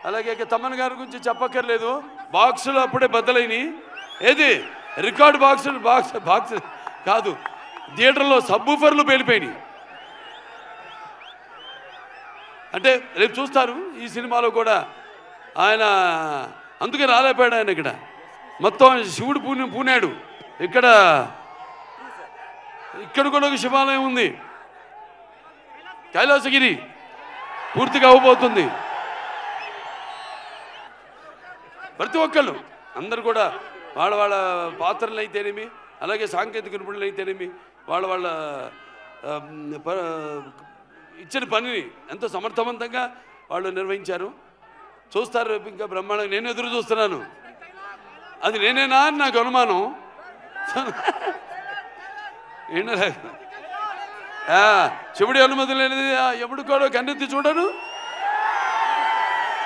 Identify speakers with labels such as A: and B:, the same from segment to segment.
A: అలాగే తమ్మన్ గారి గురించి చెప్పక్కర్లేదు. బాక్సులు అప్పుడే బద్దలైనవి. ఏది రికార్డ్ బాక్స్ కాదు, థియేటర్లో సబ్బూఫర్లు పేలిపోయినాయి. అంటే రేపు చూస్తారు ఈ సినిమాలో కూడా ఆయన అందుకే రాలేపోయాడు. ఆయన మొత్తం శివుడు పూనాడు. ఇక్కడ కూడా ఒక శివాలయం ఉంది. కైలాసగిరి పూర్తిగా అవ్వబోతుంది. ప్రతి ఒక్కళ్ళు అందరు కూడా వాళ్ళ పాత్రలు అయితేనేమి, అలాగే సాంకేతిక నిపుణులు అయితేనేమి, వాళ్ళ ఇచ్చిన పనిని ఎంతో సమర్థవంతంగా వాళ్ళు నిర్వహించారు. చూస్తారు రేపు ఇంకా బ్రహ్మాండంగా. నేను ఎదురు చూస్తున్నాను. అది నేనేనా అని నాకు అనుమానం. శివుడి అనుమతి లేనిది ఎప్పుడు కూడా కన్నెత్తి చూడను.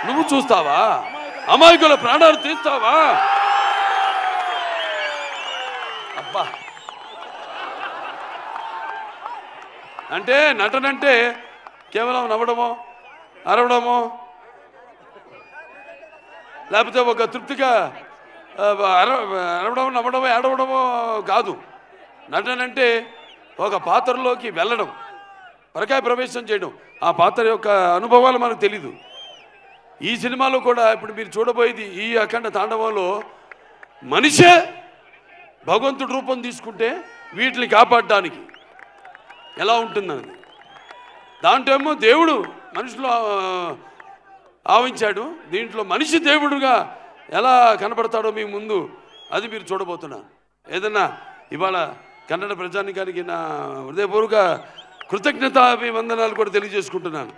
A: నువ్వు చూస్తావా? అమాయకుల ప్రాణాలు తీస్తావా? అబ్బా, అంటే నటనంటే కేవలం నవ్వడమో అరవడమో లేకపోతే ఒక తృప్తిగా అరవడం నవ్వడమో ఏడవడమో కాదు. నటనంటే ఒక పాత్రలోకి వెళ్ళడం, పరకాయ ప్రవేశం చేయడం. ఆ పాత్ర యొక్క అనుభవాలు మనకు తెలీదు. ఈ సినిమాలో కూడా ఇప్పుడు మీరు చూడబోయేది ఈ అఖండ తాండవంలో మనిషే భగవంతుడి రూపం తీసుకుంటే వీటిని కాపాడడానికి ఎలా ఉంటుందన్నది. దాంట్లో ఏమో దేవుడు మనుషులు ఆవించాడు. దీంట్లో మనిషి దేవుడుగా ఎలా కనపడతాడో మీ ముందు అది మీరు చూడబోతున్నారు. ఏదన్నా ఇవాళ కన్నడ ప్రజానికానికి నా హృదయపూర్వక కృతజ్ఞతాభివందనాలు కూడా తెలియజేసుకుంటున్నాను.